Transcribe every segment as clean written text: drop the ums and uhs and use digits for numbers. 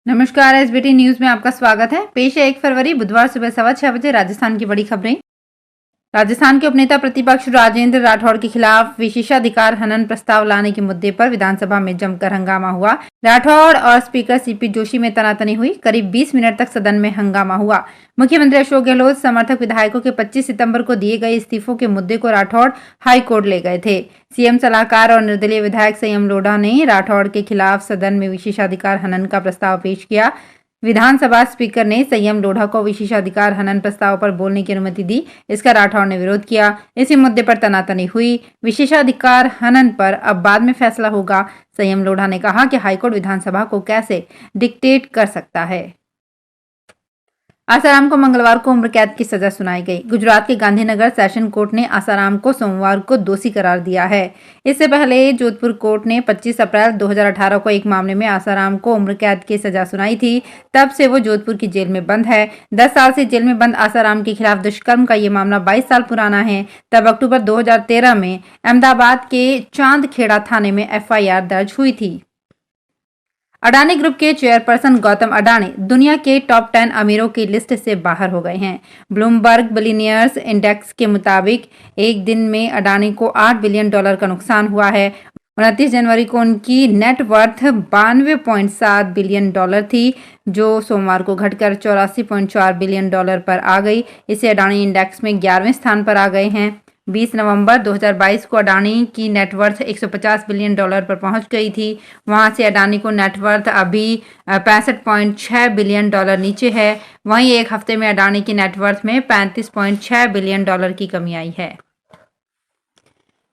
नमस्कार, SBT news में आपका स्वागत है। पेश है 1 फरवरी बुधवार सुबह 6:15 बजे राजस्थान की बड़ी खबरें। राजस्थान के उपनेता प्रतिपक्ष राजेंद्र राठौड़ के खिलाफ विशेषाधिकार हनन प्रस्ताव लाने के मुद्दे पर विधानसभा में जमकर हंगामा हुआ। राठौड़ और स्पीकर सीपी जोशी में तनातनी हुई। करीब 20 मिनट तक सदन में हंगामा हुआ। मुख्यमंत्री अशोक गहलोत समर्थक विधायकों के 25 सितंबर को दिए गए इस्तीफों के मुद्दे को राठौड़ हाई कोर्ट ले गए थे। सीएम सलाहकार और निर्दलीय विधायक संयम लोढ़ा ने राठौड़ के खिलाफ सदन में विशेषाधिकार हनन का प्रस्ताव पेश किया। विधानसभा स्पीकर ने संयम लोढ़ा को विशेषाधिकार हनन प्रस्ताव पर बोलने की अनुमति दी। इसका राठौड़ ने विरोध किया। इसी मुद्दे पर तनातनी हुई। विशेषाधिकार हनन पर अब बाद में फैसला होगा। संयम लोढ़ा ने कहा कि हाईकोर्ट विधानसभा को कैसे डिक्टेट कर सकता है। आसाराम को मंगलवार को उम्र कैद की सजा सुनाई गई। गुजरात के गांधीनगर सेशन कोर्ट ने आसाराम को सोमवार को दोषी करार दिया है। इससे पहले जोधपुर कोर्ट ने 25 अप्रैल 2018 को एक मामले में आसाराम को उम्र कैद की सजा सुनाई थी। तब से वो जोधपुर की जेल में बंद है। 10 साल से जेल में बंद आसाराम के खिलाफ दुष्कर्म का ये मामला 22 साल पुराना है। तब अक्टूबर 2013 में अहमदाबाद के चांदखेड़ा थाने में FIR दर्ज हुई थी। अडानी ग्रुप के चेयरपर्सन गौतम अडानी दुनिया के टॉप 10 अमीरों की लिस्ट से बाहर हो गए हैं। ब्लूमबर्ग बिलियनियर्स इंडेक्स के मुताबिक एक दिन में अडानी को $8 बिलियन का नुकसान हुआ है। 29 जनवरी को उनकी नेट वर्थ $92.7 बिलियन थी, जो सोमवार को घटकर $84.4 बिलियन पर आ गई। इससे अडानी इंडेक्स में 11वें स्थान पर आ गए हैं। 20 नवंबर 2022 को अडानी की नेटवर्थ $150 बिलियन पर पहुंच गई थी। वहां से अडानी को नेटवर्थ अभी $65.6 बिलियन नीचे है। वहीं एक हफ्ते में अडानी की नेटवर्थ में $35.6 बिलियन की कमी आई है।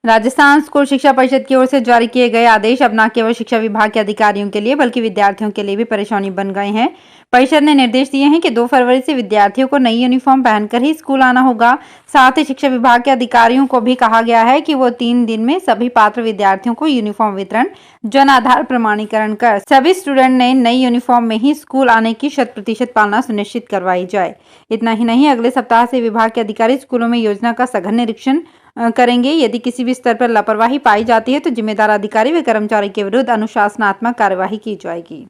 राजस्थान स्कूल शिक्षा परिषद की ओर से जारी किए गए आदेश अब न केवल शिक्षा विभाग के अधिकारियों के लिए बल्कि विद्यार्थियों के लिए भी परेशानी बन गए हैं। परिषद ने निर्देश दिए हैं कि 2 फरवरी से विद्यार्थियों को नई यूनिफॉर्म पहनकर ही स्कूल आना होगा। साथ ही शिक्षा विभाग के अधिकारियों को भी कहा गया है कि वो 3 दिन में सभी पात्र विद्यार्थियों को यूनिफॉर्म वितरण, जन आधार प्रमाणीकरण कर सभी स्टूडेंट ने नई यूनिफॉर्म में ही स्कूल आने की 100% पालना सुनिश्चित करवाई जाए। इतना ही नहीं, अगले सप्ताह से विभाग के अधिकारी स्कूलों में योजना का सघन निरीक्षण करेंगे। यदि किसी भी स्तर पर लापरवाही पाई जाती है तो जिम्मेदार अधिकारी व कर्मचारी के विरुद्ध अनुशासनात्मक कार्यवाही की जाएगी।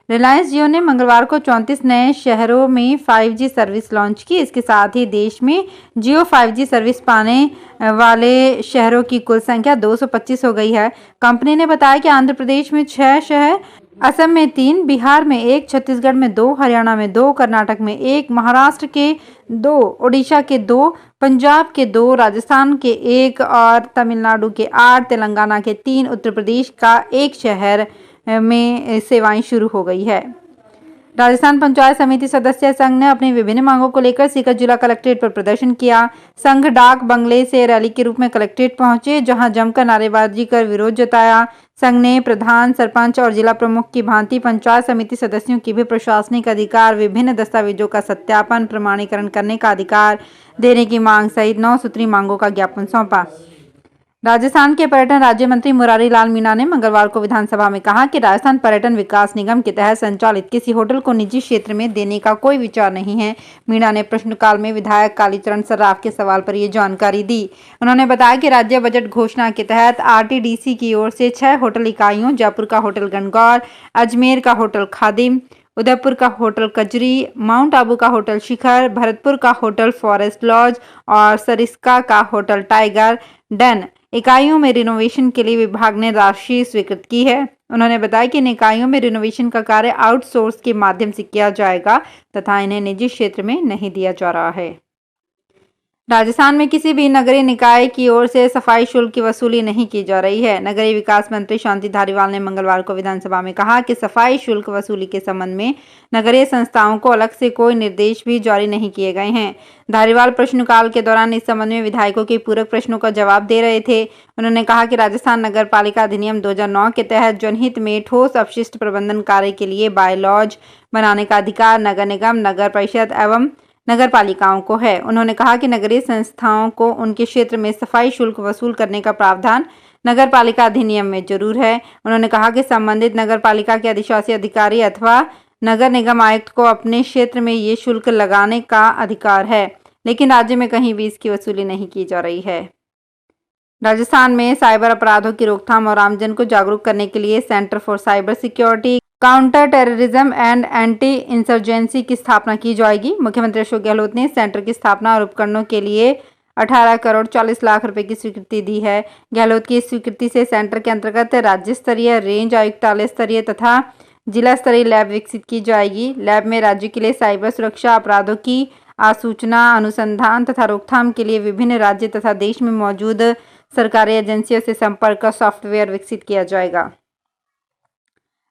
रिलायंस जियो ने मंगलवार को 34 नए शहरों में 5G सर्विस लॉन्च की। इसके साथ ही देश में जियो 5G सर्विस पाने वाले शहरों की कुल संख्या 225 हो गई है। कंपनी ने बताया कि आंध्र प्रदेश में 6 शहर, असम में 3, बिहार में 1, छत्तीसगढ़ में 2, हरियाणा में 2, कर्नाटक में 1, महाराष्ट्र के 2, ओडिशा के 2, पंजाब के 2, राजस्थान के 1 और तमिलनाडु के 8, तेलंगाना के 3, उत्तर प्रदेश का 1 शहर में सेवाएं शुरू हो गई है। राजस्थान पंचायत समिति सदस्य संघ ने अपनी विभिन्न मांगों को लेकर सीकर जिला कलेक्ट्रेट पर प्रदर्शन किया। संघ डाक बंगले से रैली के रूप में कलेक्ट्रेट पहुंचे, जहां जमकर नारेबाजी कर विरोध जताया। संघ ने प्रधान, सरपंच और जिला प्रमुख की भांति पंचायत समिति सदस्यों की भी प्रशासनिक अधिकार, विभिन्न दस्तावेजों का सत्यापन, प्रमाणीकरण करने का अधिकार देने की मांग सहित 9 सूत्री मांगों का ज्ञापन सौंपा। राजस्थान के पर्यटन राज्य मंत्री मुरारी लाल मीणा ने मंगलवार को विधानसभा में कहा कि राजस्थान पर्यटन विकास निगम के तहत संचालित किसी होटल को निजी क्षेत्र में देने का कोई विचार नहीं है। मीणा ने प्रश्नकाल में विधायक कालीचरण सर्राफ के सवाल पर यह जानकारी दी। उन्होंने बताया कि राज्य बजट घोषणा के तहत RTDC की ओर से 6 होटल इकाइयों, जयपुर का होटल गणगौर, अजमेर का होटल खादिम, उदयपुर का होटल कजरी, माउंट आबू का होटल शिखर, भरतपुर का होटल फॉरेस्ट लॉज और सरिस्का का होटल टाइगर डेन इकाइयों में रिनोवेशन के लिए विभाग ने राशि स्वीकृत की है। उन्होंने बताया कि इन इकाइयों में रिनोवेशन का कार्य आउटसोर्स के माध्यम से किया जाएगा तथा इन्हें निजी क्षेत्र में नहीं दिया जा रहा है। राजस्थान में किसी भी नगरीय निकाय की ओर से सफाई शुल्क की वसूली नहीं की जा रही है। नगरीय विकास मंत्री शांति धारीवाल ने मंगलवार को विधानसभा में कहा कि सफाई शुल्क वसूली के संबंध में नगरीय संस्थाओं को अलग से कोई निर्देश भी जारी नहीं किए गए हैं। धारीवाल प्रश्नकाल के दौरान इस संबंध में विधायकों के पूरक प्रश्नों का जवाब दे रहे थे। उन्होंने कहा कि राजस्थान नगर पालिका अधिनियम 2009 के तहत जनहित में ठोस अपशिष्ट प्रबंधन कार्य के लिए बायलॉज बनाने का अधिकार नगर निगम, नगर परिषद एवं नगर पालिकाओं को है। उन्होंने कहा कि नगरीय संस्थाओं को उनके क्षेत्र में सफाई शुल्क वसूल करने का प्रावधान नगर पालिका अधिनियम में जरूर है। उन्होंने कहा कि संबंधित नगर पालिका के अधिशासी अधिकारी अथवा नगर निगम आयुक्त को अपने क्षेत्र में ये शुल्क लगाने का अधिकार है, लेकिन राज्य में कहीं भी इसकी वसूली नहीं की जा रही है। राजस्थान में साइबर अपराधों की रोकथाम और आमजन को जागरूक करने के लिए centre for cyber security counter terrorism and anti insurgency की स्थापना की जाएगी। मुख्यमंत्री अशोक गहलोत ने सेंटर की स्थापना और उपकरणों के लिए 18 करोड़ 40 लाख रुपए की स्वीकृति दी है। गहलोत की इस स्वीकृति से सेंटर के अंतर्गत राज्य स्तरीय, रेंज आयुक्तालय स्तरीय तथा जिला स्तरीय लैब विकसित की जाएगी। लैब में राज्य के लिए साइबर सुरक्षा, अपराधों की आसूचना, अनुसंधान तथा रोकथाम के लिए विभिन्न राज्य तथा देश में मौजूद सरकारी एजेंसियों से संपर्क का सॉफ्टवेयर विकसित किया जाएगा।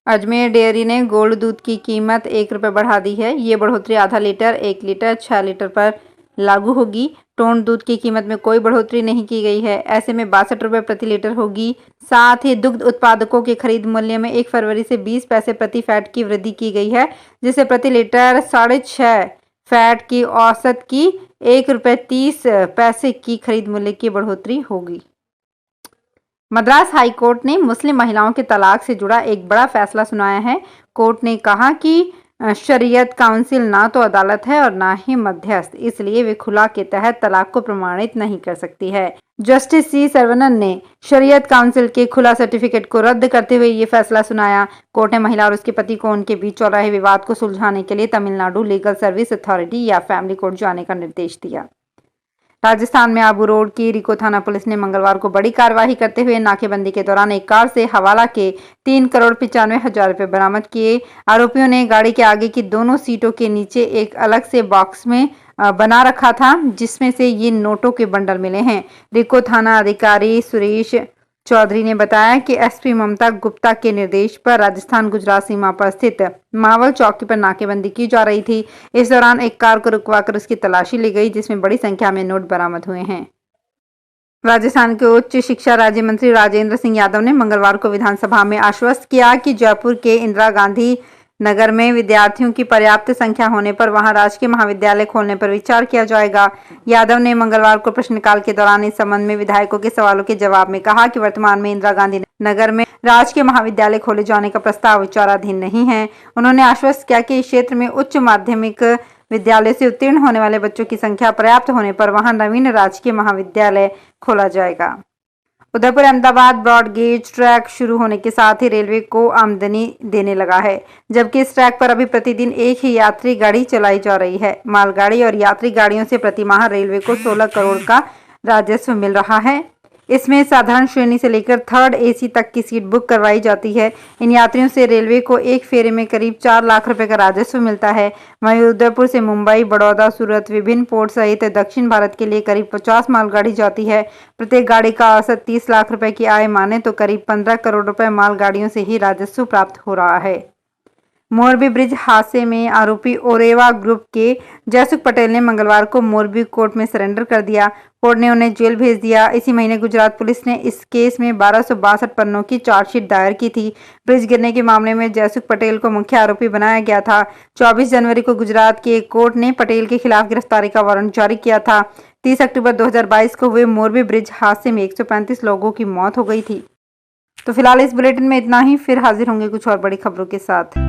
अजमेर डेयरी ने गोल्ड दूध की कीमत 1 रुपये बढ़ा दी है। ये बढ़ोतरी आधा लीटर, 1 लीटर, 6 लीटर पर लागू होगी। टोन दूध की कीमत में कोई बढ़ोतरी नहीं की गई है। ऐसे में 62 रुपये प्रति लीटर होगी। साथ ही दुग्ध उत्पादकों के खरीद मूल्य में 1 फरवरी से 20 पैसे प्रति फैट की वृद्धि की गई है, जिससे प्रति लीटर 6.5 फैट की औसत की 1 रुपये 30 पैसे की खरीद मूल्य की बढ़ोतरी होगी। मद्रास हाई कोर्ट ने मुस्लिम महिलाओं के तलाक से जुड़ा एक बड़ा फैसला सुनाया है। कोर्ट ने कहा कि शरीयत काउंसिल ना तो अदालत है और ना ही मध्यस्थ, इसलिए वे खुला के तहत तलाक को प्रमाणित नहीं कर सकती है। जस्टिस सी सर्वनन ने शरीयत काउंसिल के खुला सर्टिफिकेट को रद्द करते हुए ये फैसला सुनाया। कोर्ट ने महिला और उसके पति को उनके बीच चल रहे विवाद को सुलझाने के लिए तमिलनाडु लीगल सर्विस अथॉरिटी या फैमिली कोर्ट जाने का निर्देश दिया। राजस्थान में आबू रोड की रिको थाना पुलिस ने मंगलवार को बड़ी कार्रवाई करते हुए नाकेबंदी के दौरान एक कार से हवाला के 3 करोड़ 95 हजार रुपए बरामद किए। आरोपियों ने गाड़ी के आगे की दोनों सीटों के नीचे एक अलग से बॉक्स में बना रखा था, जिसमें से ये नोटों के बंडल मिले हैं। रिको थाना अधिकारी सुरेश चौधरी ने बताया कि एसपी ममता गुप्ता के निर्देश पर राजस्थान गुजरात सीमा पर स्थित मावल चौकी पर नाकेबंदी की जा रही थी। इस दौरान एक कार को रुकवाकर उसकी तलाशी ली गई, जिसमें बड़ी संख्या में नोट बरामद हुए हैं। राजस्थान के उच्च शिक्षा राज्य मंत्री राजेंद्र सिंह यादव ने मंगलवार को विधानसभा में आश्वस्त किया कि जयपुर के इंदिरा गांधी नगर में विद्यार्थियों की पर्याप्त संख्या होने पर वहां राजकीय महाविद्यालय खोलने पर विचार किया जाएगा। यादव ने मंगलवार को प्रश्नकाल के दौरान इस संबंध में विधायकों के सवालों के जवाब में कहा कि वर्तमान में इंदिरा गांधी नगर में राजकीय महाविद्यालय खोले जाने का प्रस्ताव विचाराधीन नहीं है। उन्होंने आश्वस्त किया कि इस क्षेत्र में उच्च माध्यमिक विद्यालय से उत्तीर्ण होने वाले बच्चों की संख्या पर्याप्त होने पर वहां नवीन राजकीय महाविद्यालय खोला जाएगा। Udaipur Ahmedabad broad gauge track शुरू होने के साथ ही रेलवे को आमदनी देने लगा है, जबकि इस ट्रैक पर अभी प्रतिदिन एक ही यात्री गाड़ी चलाई जा रही है। मालगाड़ी और यात्री गाड़ियों से प्रति माह रेलवे को 16 करोड़ का राजस्व मिल रहा है। इसमें साधारण श्रेणी से लेकर 3rd AC तक की सीट बुक करवाई जाती है। इन यात्रियों से रेलवे को एक फेरे में करीब 4 लाख रुपए का राजस्व मिलता है। वहीं उदयपुर से मुंबई, बड़ौदा, सूरत, विभिन्न पोर्ट सहित दक्षिण भारत के लिए करीब 50 मालगाड़ी जाती है। प्रत्येक गाड़ी का औसत 30 लाख रुपए की आय माने तो करीब 15 करोड़ रुपए मालगाड़ियों से ही राजस्व प्राप्त हो रहा है। मोरबी ब्रिज हादसे में आरोपी ओरेवा ग्रुप के जयसुख पटेल ने मंगलवार को मोरबी कोर्ट में सरेंडर कर दिया। कोर्ट ने उन्हें जेल भेज दिया। इसी महीने गुजरात पुलिस ने इस केस में 1262 पन्नों की चार्जशीट दायर की थी। ब्रिज गिरने के मामले में जयसुख पटेल को मुख्य आरोपी बनाया गया था। 24 जनवरी को गुजरात की एक कोर्ट ने पटेल के खिलाफ गिरफ्तारी का वारंट जारी किया था। 30 अक्टूबर 2022 को हुए मोरबी ब्रिज हादसे में 135 लोगों की मौत हो गई थी। तो फिलहाल इस बुलेटिन में इतना ही, फिर हाजिर होंगे कुछ और बड़ी खबरों के साथ।